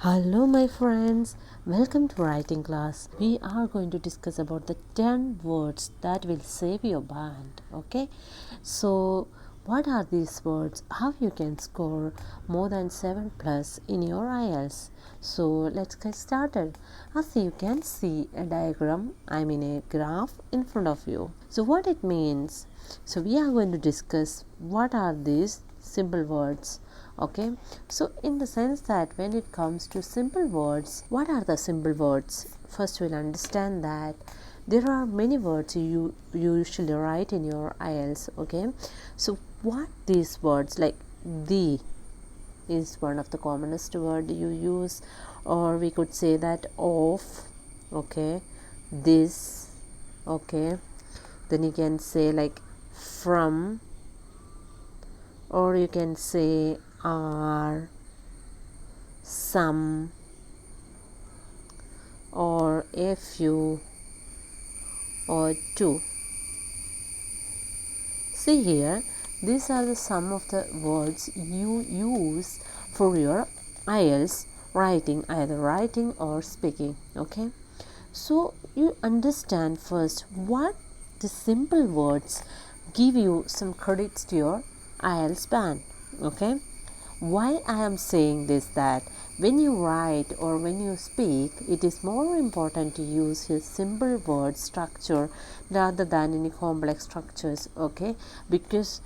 Hello my friends, welcome to writing class. We are going to discuss about the 10 words that will save your band. Okay, so what are these words? How you can score more than 7 plus in your IELTS? So let's get started. As you can see a diagram, a graph in front of you. So what it means? So we are going to discuss what are these simple words. Okay, so in the sense that when it comes to simple words, what are the simple words? First we'll understand that there are many words you usually write in your IELTS. Okay, so what these words, like the is one of the commonest word you use, or we could say that of, okay, this, okay, then you can say like from, or you can say are, some, or a few, or two. See here, these are the some of the words you use for your IELTS writing, either writing or speaking. Okay, so you understand first what the simple words give you some credits to your IELTS band. Okay, why I am saying this, that when you write or when you speak, it is more important to use your simple word structure rather than any complex structures. Okay, because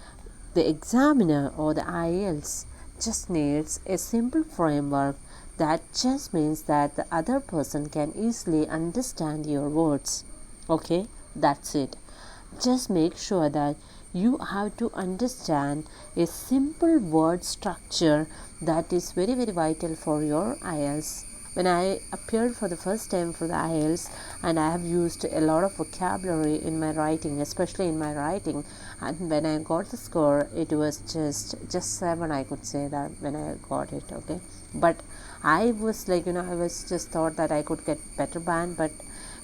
the examiner or the IELTS just needs a simple framework. That just means that the other person can easily understand your words. Okay, that's it. Just make sure that you have to understand a simple word structure. That is very vital for your IELTS. When I appeared for the first time for the IELTS, and I have used a lot of vocabulary in my writing, especially in my writing, and when I got the score, it was just 7, I could say that when I got it. Okay, but I was like, I was just thought that I could get better band, but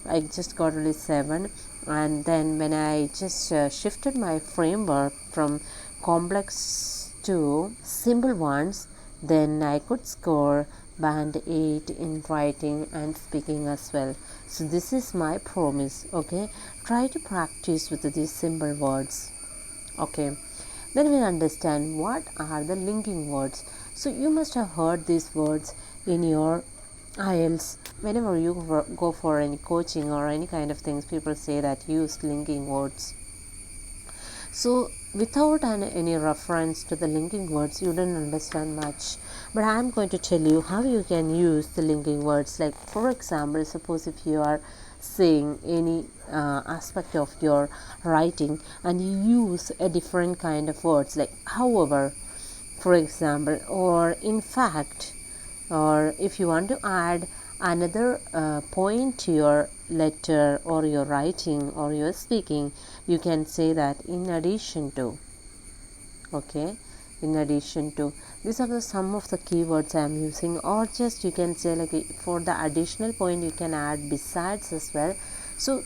I just got only 7. And then when I just shifted my framework from complex to simple ones, then I could score band 8 in writing and speaking as well. So this is my promise. Okay, try to practice with these simple words. Okay, then we understand what are the linking words. So you must have heard these words in your IELTS. Whenever you go for any coaching or any kind of things, people say that use linking words. So without any reference to the linking words, you don't understand much. But I am going to tell you how you can use the linking words. Like for example, suppose if you are saying any aspect of your writing and you use a different kind of words, like however, for example, or in fact, or if you want to add another point to your letter or your writing or your speaking, you can say that in addition to. Okay, in addition to. These are the some of the keywords I am using, or just you can say like for the additional point you can add besides as well. So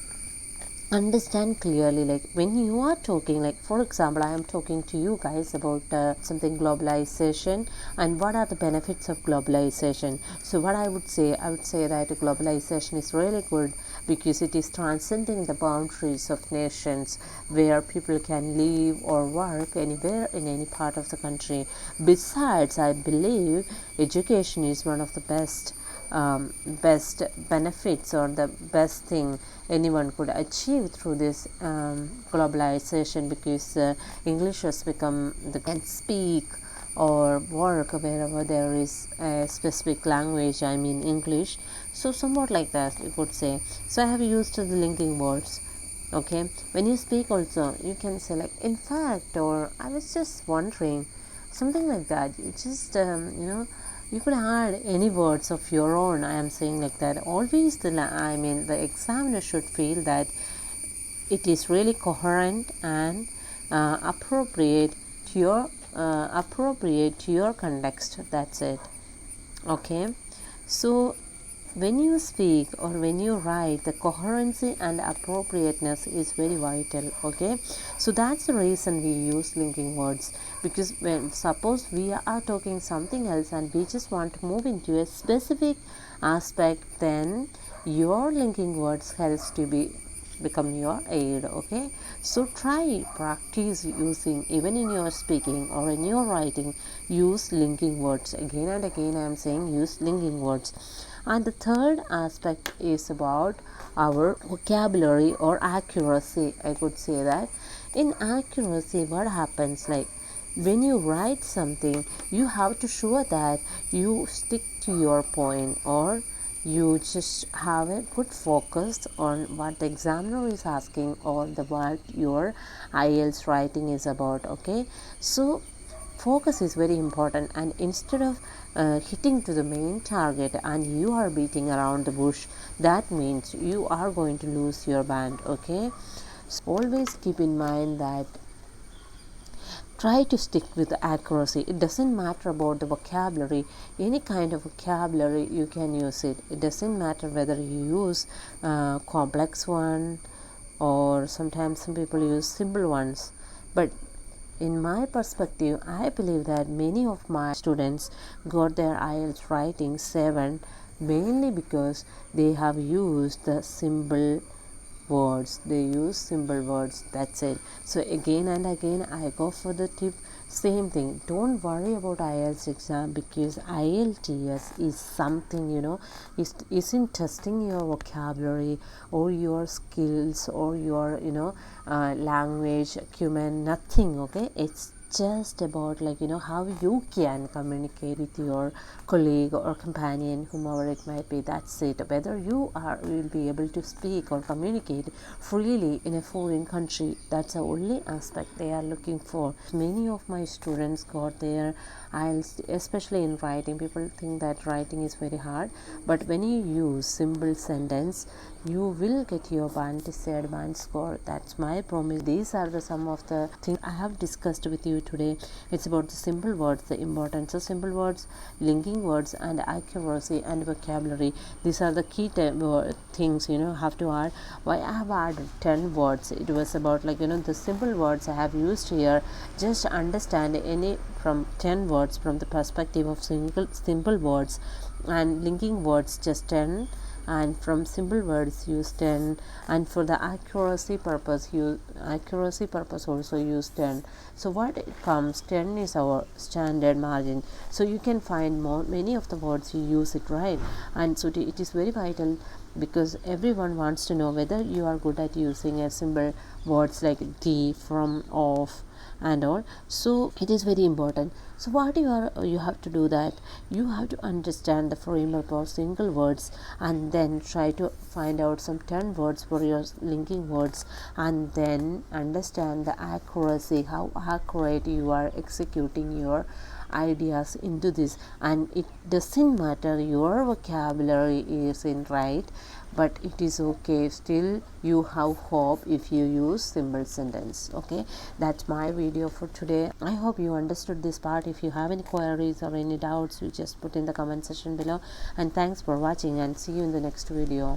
understand clearly, like when you are talking, like for example, I am talking to you guys about something globalization and what are the benefits of globalization. So what I would say that globalization is really good because it is transcending the boundaries of nations, where people can live or work anywhere in any part of the country. Besides, I believe education is one of the best benefits or the best thing anyone could achieve through this globalization, because English has become the can speak or work wherever there is a specific language, English. So somewhat like that you could say. So I have used the linking words. Okay, when you speak also you can say like in fact, or I was just wondering, something like that. You just you could add any words of your own. I am saying like that. Always the examiner should feel that it is really coherent and appropriate to your context. That's it. Okay, so when you speak or when you write, the coherency and appropriateness is very vital. Okay, so that's the reason we use linking words, because when suppose we are talking something else and we just want to move into a specific aspect, then your linking words helps to become your aid. Okay, so try practice using, even in your speaking or in your writing, use linking words again and again. I am saying use linking words. And the third aspect is about our vocabulary or accuracy. I could say that in accuracy, what happens, like when you write something, you have to show that you stick to your point, or you just have a good focus on what the examiner is asking, or the what your IELTS writing is about. Okay, so focus is very important, and instead of hitting to the main target and you are beating around the bush, that means you are going to lose your band. Okay, so always keep in mind that try to stick with the accuracy. It doesn't matter about the vocabulary, any kind of vocabulary you can use it. It doesn't matter whether you use complex one, or sometimes some people use simple ones. But in my perspective, I believe that many of my students got their IELTS writing 7 mainly because they have used the simple words. They use simple words, that's it. So again and again I go for the tip, same thing. Don't worry about IELTS exam, because IELTS is something, isn't testing your vocabulary or your skills or your language acumen, nothing. Okay, it's just about how you can communicate with your colleague or companion, whomever it might be. That's it. Whether you will be able to speak or communicate freely in a foreign country, that's the only aspect they are looking for. Many of my students got their IELTS, especially in writing. People think that writing is very hard, but when you use simple sentence, you will get your band score. That's my promise. These are some of the things I have discussed with you today. It's about the simple words, the importance of simple words, linking words, and accuracy and vocabulary. These are the key things have to add. Why I have added 10 words? It was about the simple words I have used here. Just understand any from 10 words from the perspective of simple words, and linking words just 10, and from simple words use 10, and for the accuracy purpose also use 10. So what it comes, 10 is our standard margin, so you can find many of the words you use it, right? And so it is very vital, because everyone wants to know whether you are good at using a simple words like the, from, of, and all. So it is very important. So what you have to do, that you have to understand the framework of single words, and then try to find out some 10 words for your linking words, and then understand the accuracy, how accurate you are executing your ideas into this. And it doesn't matter your vocabulary is in right, but it is okay, still you have hope if you use simple sentence. Okay, that's my video for today. I hope you understood this part. If you have any queries or any doubts, you just put in the comment section below. And thanks for watching, and see you in the next video.